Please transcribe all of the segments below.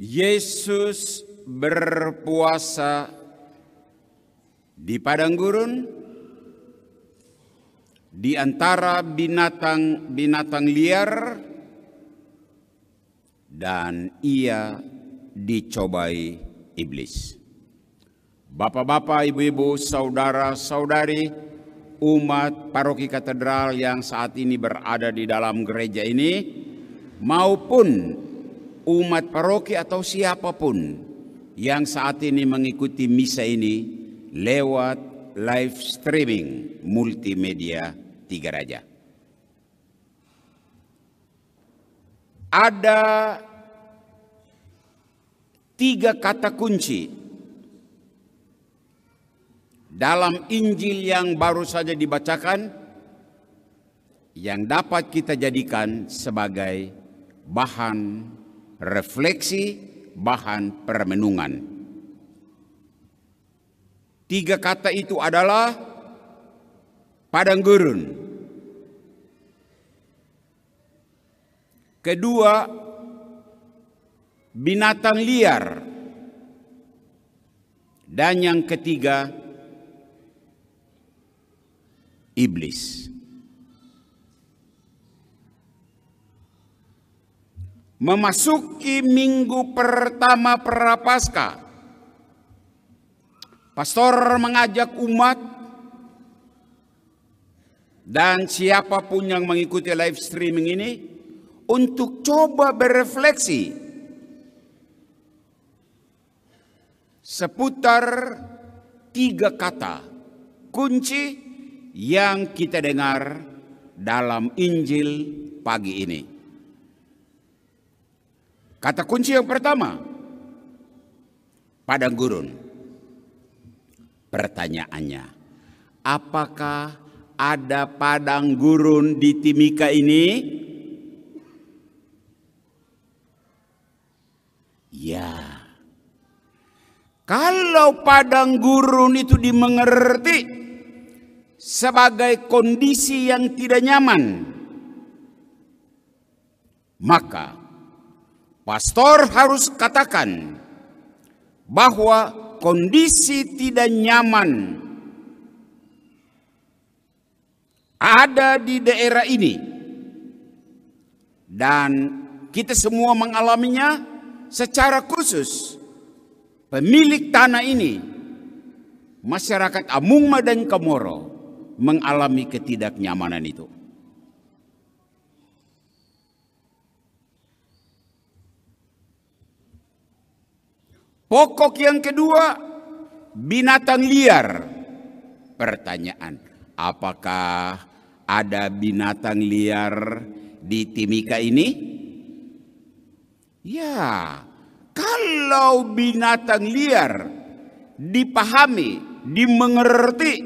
Yesus berpuasa di padang gurun di antara binatang-binatang liar, dan ia dicobai iblis. Bapak-bapak, ibu-ibu, saudara-saudari, umat paroki katedral yang saat ini berada di dalam gereja ini, maupun umat paroki atau siapapun yang saat ini mengikuti misa ini lewat live streaming multimedia Tiga Raja. Ada 3 kata kunci dalam Injil yang baru saja dibacakan yang dapat kita jadikan sebagai bahan refleksi, bahan permenungan. 3 kata itu adalah padang gurun. Kedua, binatang liar. Dan yang ketiga, iblis. Memasuki minggu pertama Prapaskah, pastor mengajak umat dan siapapun yang mengikuti live streaming ini untuk coba berefleksi seputar 3 kata kunci yang kita dengar dalam Injil pagi ini. Kata kunci yang pertama, padang gurun. Pertanyaannya, apakah ada padang gurun di Timika ini? Ya. Kalau padang gurun itu dimengerti sebagai kondisi yang tidak nyaman, maka pastor harus katakan bahwa kondisi tidak nyaman ada di daerah ini dan kita semua mengalaminya. Secara khusus pemilik tanah ini, masyarakat Amungma dan Komoro, mengalami ketidaknyamanan itu. Pokok yang kedua, binatang liar. Pertanyaan, apakah ada binatang liar di Timika ini? Ya, kalau binatang liar dipahami, dimengerti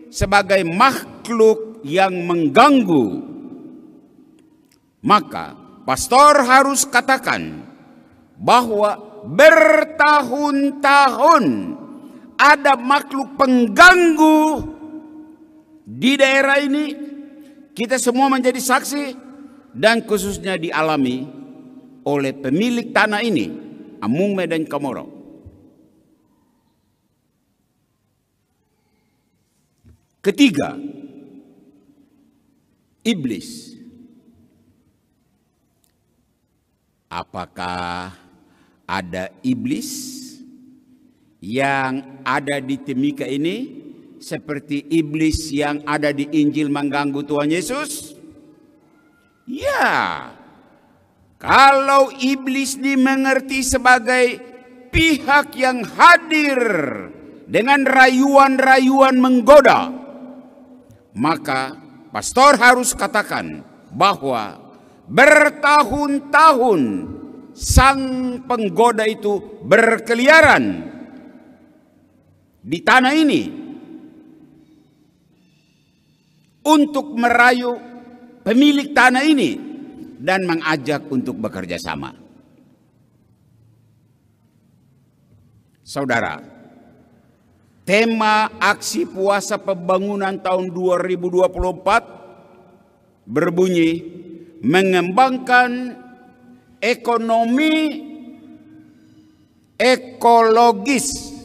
sebagai makhluk yang mengganggu, maka pastor harus katakan bahwa bertahun-tahun ada makhluk pengganggu di daerah ini. Kita semua menjadi saksi dan khususnya dialami oleh pemilik tanah ini, Amungme dan Komoro. Ketiga, iblis. Apakah ada iblis yang ada di Timika ini seperti iblis yang ada di Injil mengganggu Tuhan Yesus? Ya. Kalau iblis dimengerti sebagai pihak yang hadir dengan rayuan-rayuan menggoda, maka pastor harus katakan bahwa bertahun-tahun sang penggoda itu berkeliaran di tanah ini untuk merayu pemilik tanah ini dan mengajak untuk bekerja sama. Saudara, Tema aksi puasa pembangunan tahun 2024 berbunyi mengembangkan ekonomi ekologis.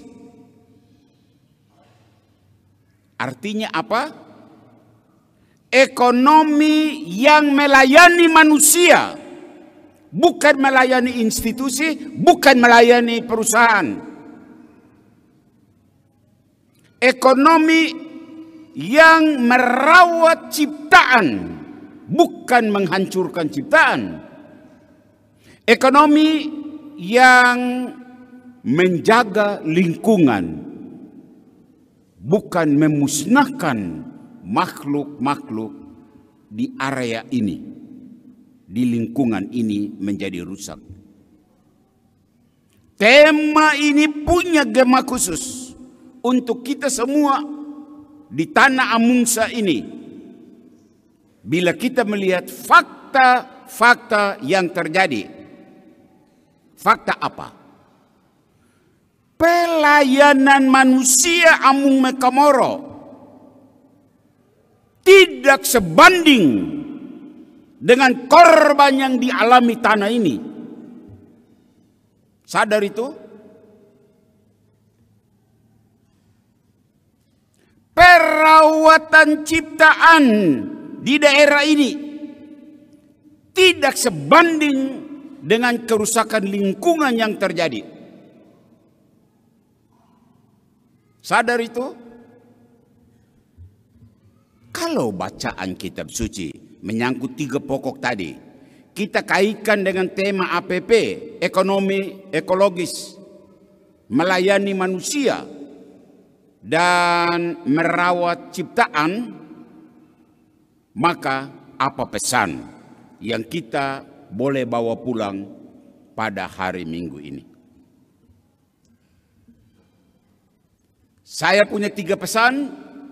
Artinya apa? Ekonomi yang melayani manusia, bukan melayani institusi, bukan melayani perusahaan. Ekonomi yang merawat ciptaan, bukan menghancurkan ciptaan. Ekonomi yang menjaga lingkungan, bukan memusnahkan makhluk-makhluk di area ini, di lingkungan ini menjadi rusak. Tema ini punya gema khusus untuk kita semua di tanah Amungsa ini. Bila kita melihat fakta-fakta yang terjadi. Fakta apa? Pelayanan manusia Amung Mekamoro tidak sebanding dengan korban yang dialami tanah ini. Sadar itu? Perawatan ciptaan di daerah ini tidak sebanding dengan kerusakan lingkungan yang terjadi. Sadar itu? Kalau bacaan kitab suci menyangkut 3 pokok tadi, kita kaitkan dengan tema APP, ekonomi ekologis, melayani manusia, dan merawat ciptaan, maka apa pesan yang kita boleh bawa pulang pada hari Minggu ini? Saya punya 3 pesan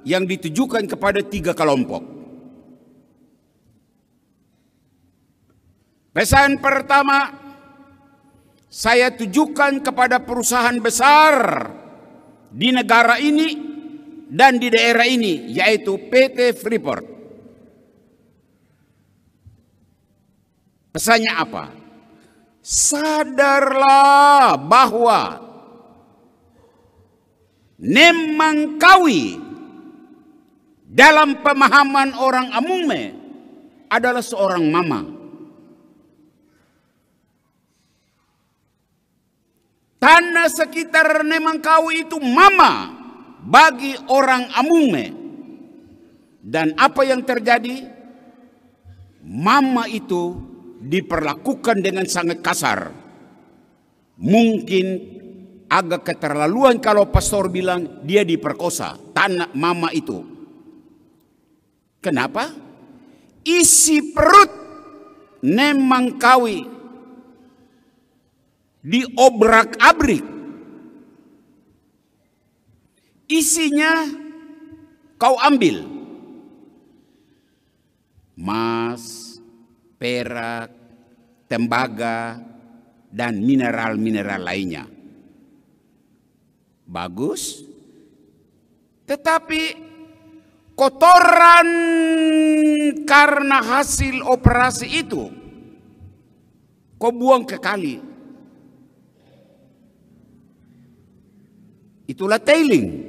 yang ditujukan kepada 3 kelompok. Pesan pertama, saya tujukan kepada perusahaan besar di negara ini dan di daerah ini, yaitu PT Freeport. Pesannya apa? Sadarlah bahwa Nemangkawi dalam pemahaman orang Amungme adalah seorang mama. Tanah sekitar Nemangkawi itu mama bagi orang Amungme. Dan apa yang terjadi? Mama itu diperlakukan dengan sangat kasar. Mungkin agak keterlaluan kalau pastor bilang dia diperkosa, tanah mama itu. Kenapa? Isi perut Nemangkawi diobrak-abrik. Isinya kau ambil. Emas, perak, tembaga, dan mineral-mineral lainnya. Bagus. Tetapi kotoran karena hasil operasi itu kau buang ke kali. Itulah tailing.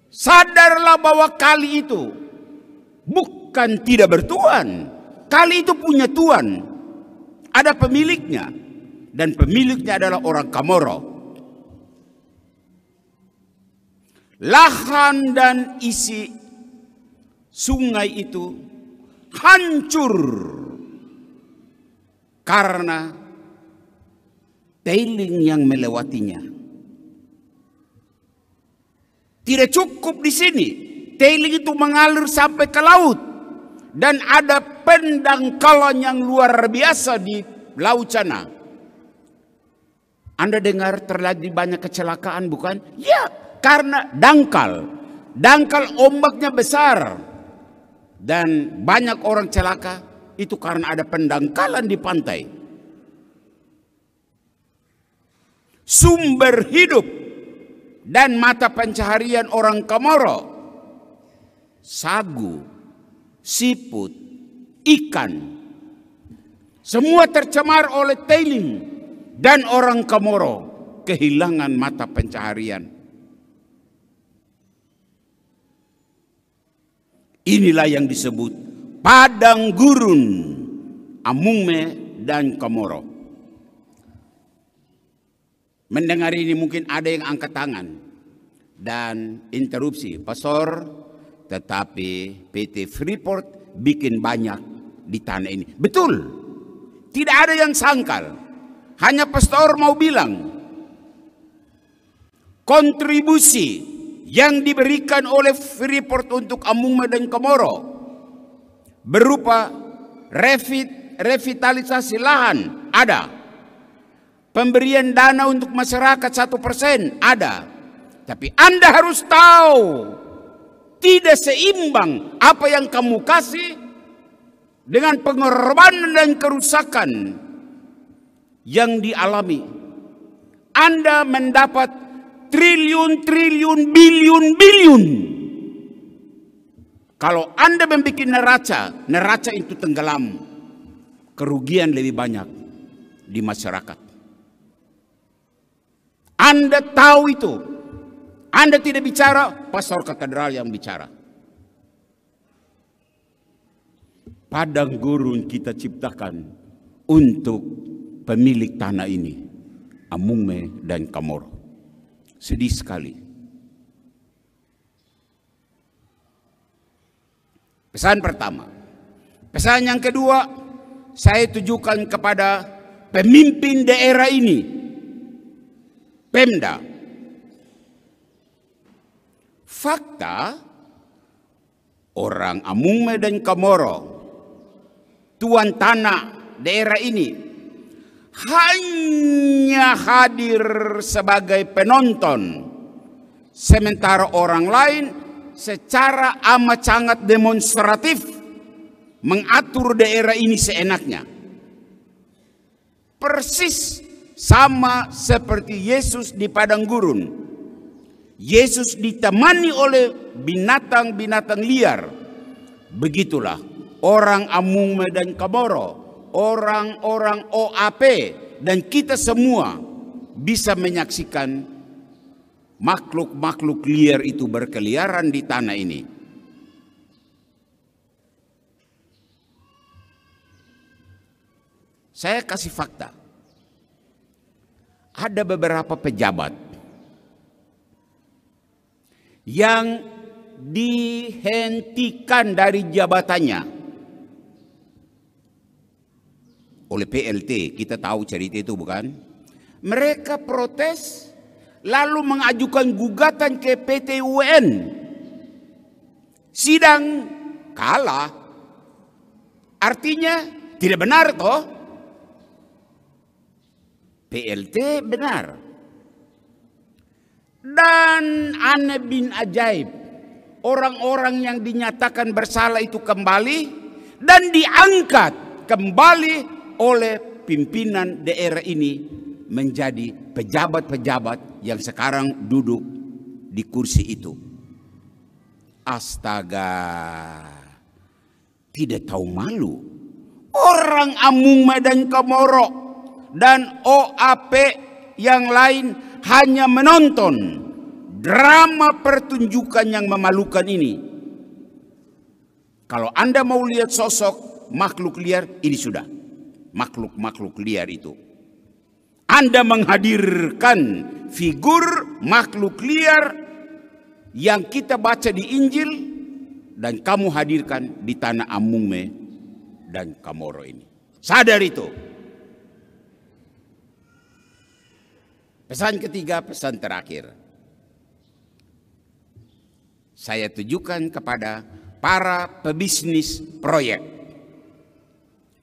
Sadarlah bahwa kali itu bukan tidak bertuan. Kali itu punya tuan. Ada pemiliknya. Dan pemiliknya adalah orang Kamoro. Lahan dan isi sungai itu hancur karena tailing yang melewatinya. Tidak cukup di sini. Tailing itu mengalir sampai ke laut. Dan ada pendangkalan yang luar biasa di laut sana. Anda dengar terjadi banyak kecelakaan, bukan? Ya, karena dangkal. Dangkal ombaknya besar. Dan banyak orang celaka. Itu karena ada pendangkalan di pantai. Sumber hidup dan mata pencaharian orang Komoro, sagu, siput, ikan, semua tercemar oleh tailing, dan orang Komoro kehilangan mata pencaharian. Inilah yang disebut padang gurun Amungme dan Komoro. Mendengar ini mungkin ada yang angkat tangan dan interupsi, Pastor, tetapi PT Freeport bikin banyak di tanah ini. Betul, tidak ada yang sangkal. Hanya Pastor mau bilang, kontribusi yang diberikan oleh Freeport untuk Amungme dan Komoro berupa revitalisasi lahan ada. Pemberian dana untuk masyarakat 1% ada. Tapi Anda harus tahu, tidak seimbang apa yang kamu kasih dengan pengorbanan dan kerusakan yang dialami. Anda mendapat triliun, biliun. Kalau Anda membuat neraca itu tenggelam. Kerugian lebih banyak di masyarakat. Anda tahu itu. Anda tidak bicara, pastor katedral yang bicara. Padang gurun kita ciptakan untuk pemilik tanah ini, Amungme dan Komoro. Sedih sekali. Pesan pertama. Pesan yang kedua, saya tujukan kepada pemimpin daerah ini, Pemda. Fakta, orang Amungme dan Komoro, tuan tanah daerah ini, hanya hadir sebagai penonton, sementara orang lain secara amat sangat demonstratif mengatur daerah ini seenaknya. Persis sama seperti Yesus di padang gurun. Yesus ditemani oleh binatang-binatang liar. Begitulah orang Amungme dan Komoro, orang-orang OAP, dan kita semua bisa menyaksikan makhluk-makhluk liar itu berkeliaran di tanah ini. Saya kasih fakta. Ada beberapa pejabat yang dihentikan dari jabatannya oleh PLT. Kita tahu cerita itu, bukan? Mereka protes lalu mengajukan gugatan ke PT UN. Sidang kalah. Artinya tidak benar toh? PLT benar. Dan aneh bin ajaib, orang-orang yang dinyatakan bersalah itu kembali dan diangkat kembali oleh pimpinan daerah ini menjadi pejabat-pejabat yang sekarang duduk di kursi itu. Astaga, tidak tahu malu. Orang Amungme dan Komoro dan OAP yang lain hanya menonton drama pertunjukan yang memalukan ini. Kalau Anda mau lihat sosok makhluk liar, ini sudah makhluk-makhluk liar itu. Anda menghadirkan figur makhluk liar yang kita baca di Injil dan kamu hadirkan di tanah Amungme dan Komoro ini. Sadar itu. Pesan ketiga, pesan terakhir. Saya tujukan kepada para pebisnis proyek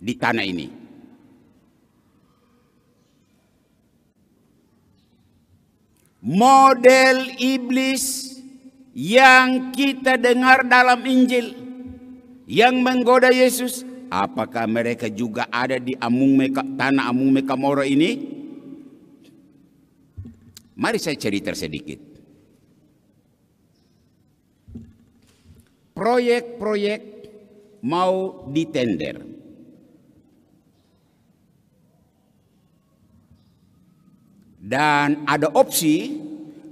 di tanah ini. Model iblis yang kita dengar dalam Injil yang menggoda Yesus, apakah mereka juga ada di tanah Amungme Komoro ini? Mari saya cerita sedikit. proyek-proyek mau ditender. Dan ada opsi,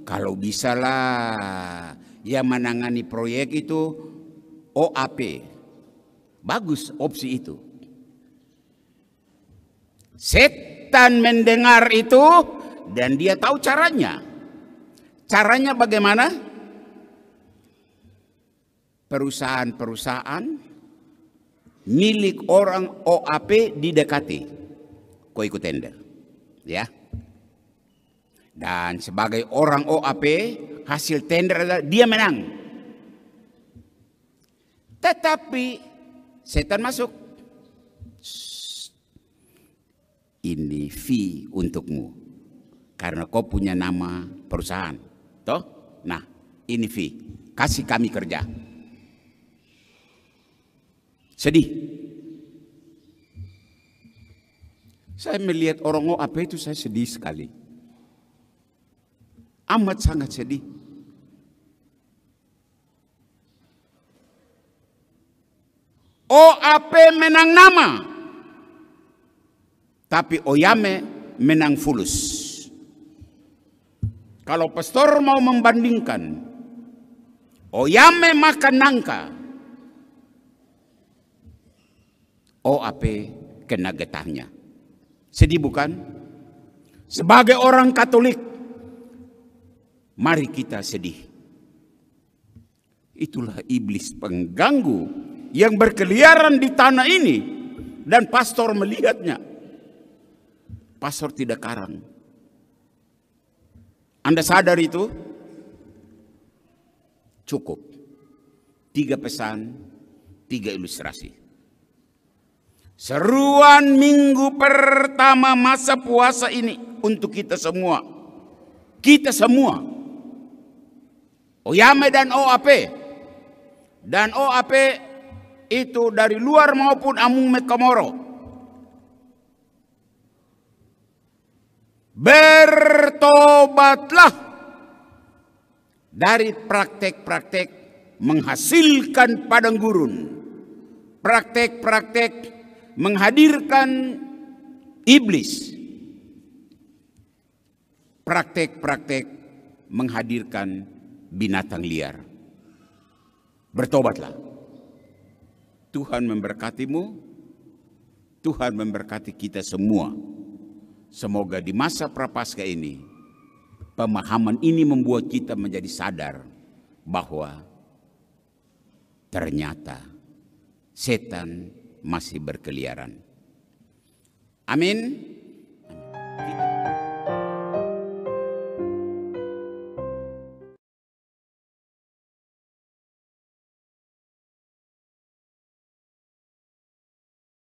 kalau bisalah yang menangani proyek itu OAP. Bagus opsi itu. Setan mendengar itu dan dia tahu caranya. Caranya bagaimana? Perusahaan-perusahaan milik orang OAP didekati. Kau ikut tender, ya. Dan sebagai orang OAP, hasil tender adalah dia menang. Tetapi setan masuk. Ini fee untukmu. Karena kau punya nama perusahaan. Toh? Nah, ini fee. Kasih kami kerja. Sedih. Saya melihat orang OAP itu saya sedih sekali. Amat sangat sedih. OAP menang nama. Tapi Oyame menang fulus. Kalau pastor mau membandingkan, Oyame makan nangka, OAP kena getahnya. Sedih bukan? Sebagai orang Katolik, mari kita sedih. Itulah iblis pengganggu yang berkeliaran di tanah ini. Dan pastor melihatnya. Pastor tidak karang. Anda sadar itu? Cukup. 3 pesan, 3 ilustrasi. Seruan minggu pertama masa puasa ini untuk kita semua. Kita semua. Oyame dan OAP. Dan OAP itu dari luar maupun Amung Mekamoro. Bertobatlah dari praktek-praktek menghasilkan padang gurun. Praktek-praktek menghadirkan iblis. Praktek-praktek menghadirkan binatang liar. Bertobatlah. Tuhan memberkatimu. Tuhan memberkati kita semua. Semoga di masa prapaskah ini, pemahaman ini membuat kita menjadi sadar bahwa ternyata setan masih berkeliaran. Amin.